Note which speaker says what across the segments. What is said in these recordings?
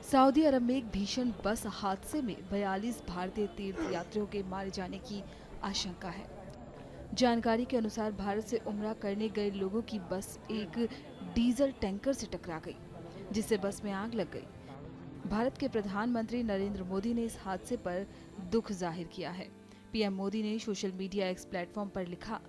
Speaker 1: Saudi अरब में एक भीषण बस हादसे में 42 भारतीय तीर्थ यात्रियों के मारे जाने की आशंका है। जानकारी के अनुसार भारत से उम्रा करने गए लोगों की बस एक डीजल टैंकर से टकरा गई, जिससे बस में आग लग गई। भारत के प्रधानमंत्री नरेंद्र मोदी ने इस हादसे पर दुख जाहिर किया है। पीएम मोदी ने सोशल मीडिया एक्स प्लेटफॉर्म पर लिखा,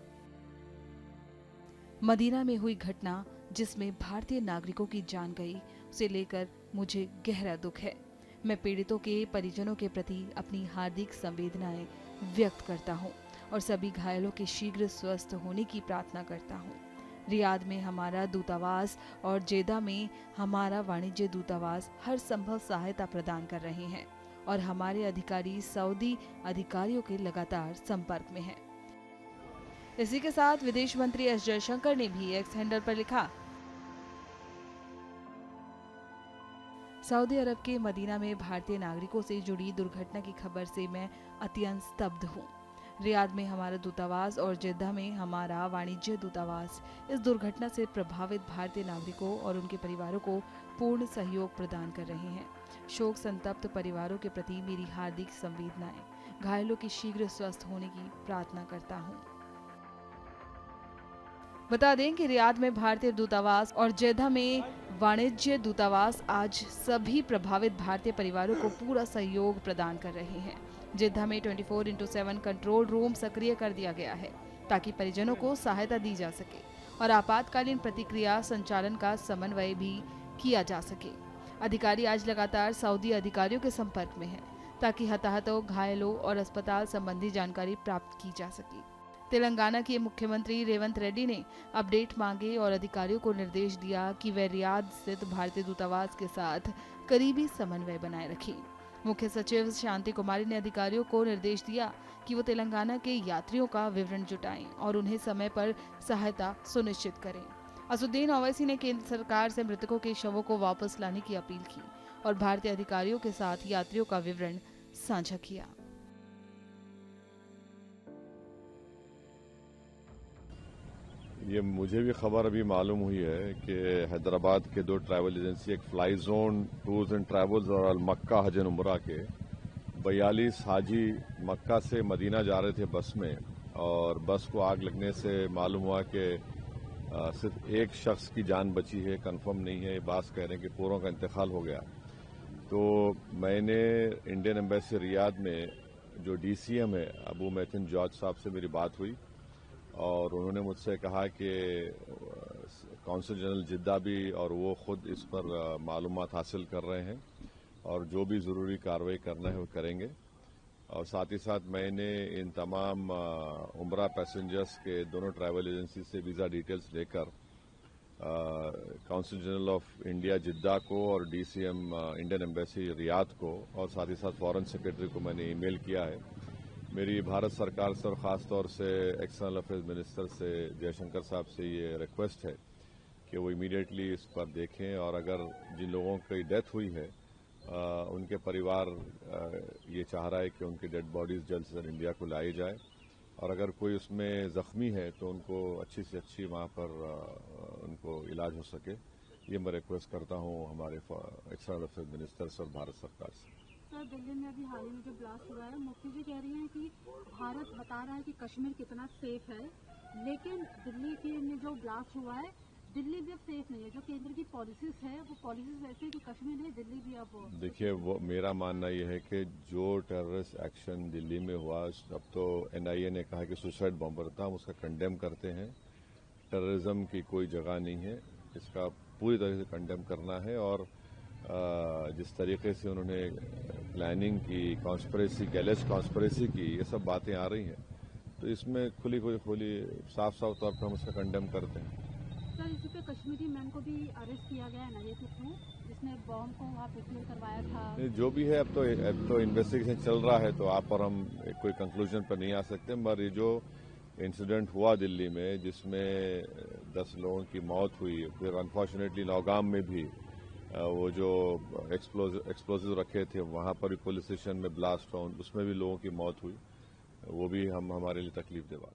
Speaker 1: मदीना में हुई घटना जिसमें भारतीय नागरिकों की जान गई, उसे लेकर मुझे गहरा दुख है। मैं पीड़ितों के परिजनों के प्रति अपनी हार्दिक संवेदनाएं व्यक्त करता हूं और सभी घायलों के शीघ्र स्वस्थ होने की प्रार्थना करता हूं। रियाद में हमारा दूतावास और जेदा में हमारा वाणिज्य दूतावास हर संभव सहायता प्रदान कर रहे हैं और हमारे अधिकारी सऊदी अधिकारियों के लगातार संपर्क में हैं। इसी के साथ विदेश मंत्री एस जयशंकर ने भी एक्स हैंडल पर लिखा, सऊदी अरब के मदीना में भारतीय नागरिकों से जुड़ी दुर्घटना की खबर से मैं अत्यंत स्तब्ध हूँ। रियाद में हमारा दूतावास और जेद्दा में हमारा वाणिज्य दूतावास इस दुर्घटना से प्रभावित भारतीय नागरिकों और उनके परिवारों को पूर्ण सहयोग प्रदान कर रहे हैं। शोक संतप्त परिवारों के प्रति मेरी हार्दिक संवेदनाएं। घायलों की शीघ्र स्वस्थ होने की प्रार्थना करता हूँ। बता दें कि रियाद में भारतीय दूतावास और जेदा में वाणिज्य दूतावास आज सभी प्रभावित भारतीय परिवारों को पूरा सहयोग प्रदान कर रहे हैं। जेदा में 24/7 कंट्रोल रूम सक्रिय कर दिया गया है ताकि परिजनों को सहायता दी जा सके और आपातकालीन प्रतिक्रिया संचालन का समन्वय भी किया जा सके। अधिकारी आज लगातार सऊदी अधिकारियों के संपर्क में हैं ताकि हताहतों, घायलों और अस्पताल संबंधी जानकारी प्राप्त की जा सके। तेलंगाना के मुख्यमंत्री रेवंत रेड्डी ने अपडेट मांगे और अधिकारियों को निर्देश दिया कि वे रियाद स्थित भारतीय दूतावास के साथ करीबी समन्वय बनाए रखें। मुख्य सचिव शांति कुमारी ने अधिकारियों को निर्देश दिया कि वो तेलंगाना के यात्रियों का विवरण जुटाएं और उन्हें समय पर सहायता सुनिश्चित करें। असुद्दीन ओवैसी ने केंद्र सरकार से मृतकों के शवों को वापस लाने की अपील की और भारतीय अधिकारियों के साथ यात्रियों का विवरण साझा किया।
Speaker 2: ये मुझे भी खबर अभी मालूम हुई है कि हैदराबाद के 2 ट्रैवल एजेंसी, एक fly zone tours and travels और अल मक्का हज एंड उम्रा के 42 हाजी मक्का से मदीना जा रहे थे बस में, और बस को आग लगने से मालूम हुआ कि सिर्फ एक शख्स की जान बची है। कंफर्म नहीं है, ये बात कह रहे हैं कि पूरों का इंतकाल हो गया। तो मैंने इंडियन एम्बेसी रियाद में जो डीसीएम है अबू मैथिन जॉर्ज साहब से मेरी बात हुई और उन्होंने मुझसे कहा कि कौंसल जनरल जिद्दा भी और वो खुद इस पर मालूमात हासिल कर रहे हैं और जो भी ज़रूरी कार्रवाई करना है वो करेंगे। और साथ ही साथ मैंने इन तमाम उम्रा पैसेंजर्स के दोनों ट्रैवल एजेंसी से वीज़ा डिटेल्स लेकर कौंसल जनरल ऑफ इंडिया जिद्दा को और डीसीएम इंडियन एम्बेसी रियाद को और साथ ही साथ फॉरेन सेक्रेटरी को मैंने ईमेल किया है। मेरी भारत सरकार से और ख़ास तौर से एक्सटर्नल अफेयर्स मिनिस्टर से जयशंकर साहब से ये रिक्वेस्ट है कि वो इमीडिएटली इस पर देखें और अगर जिन लोगों की डेथ हुई है उनके परिवार ये चाह रहा है कि उनकी डेड बॉडीज़ जल्द से जल्द इंडिया को लाई जाए और अगर कोई उसमें ज़ख्मी है तो उनको अच्छी से अच्छी वहाँ पर उनको इलाज हो सके। ये मैं रिक्वेस्ट करता हूँ हमारे एक्सटर्नल अफेयर्स मिनिस्टर से और भारत सरकार से।
Speaker 3: सर, दिल्ली में अभी हाल ही में जो ब्लास्ट हुआ है, मुफ्ती जी कह रही हैं कि भारत बता रहा है कि कश्मीर कितना सेफ है, लेकिन दिल्ली के में जो ब्लास्ट हुआ है, दिल्ली भी अब सेफ नहीं है। जो केंद्र की पॉलिसीज है वो पॉलिसीज ऐसे है कि कश्मीर नहीं, दिल्ली भी अब
Speaker 2: देखिए, वो मेरा मानना यह है कि जो टेररिस्ट एक्शन दिल्ली में हुआ, अब तो एनआईए ने कहा कि सुसाइड बॉम्बर था, हम उसका कंडेम करते हैं। टेररिज्म की कोई जगह नहीं है, इसका पूरी तरह से कंडेम करना है। और जिस तरीके से उन्होंने प्लानिंग की, कॉन्स्पिरेसी, गैलेज कॉन्स्पिरेसी की, ये सब बातें आ रही हैं, तो इसमें खुली साफ साफ तौर पर हम उसका कंडेम करते हैं।
Speaker 3: सर, इसी पे कश्मीरी मैन को भी अरेस्ट किया गया है एनआईए के थ्रू, जिसने बॉम्ब को वहाँ प्रिपेयर करवाया था।
Speaker 2: जो भी है, अब तो इन्वेस्टिगेशन चल रहा है, तो आप और हम कोई कंक्लूजन पर नहीं आ सकते। मगर ये जो इंसिडेंट हुआ दिल्ली में जिसमें 10 लोगों की मौत हुई, फिर अनफॉर्चुनेटली नौगाम में भी वो जो एक्सप्लोजिव रखे थे वहां पर भी पुलिस स्टेशन में ब्लास्ट हुआ, उसमें भी लोगों की मौत हुई, वो भी हमारे लिए तकलीफ दे बात।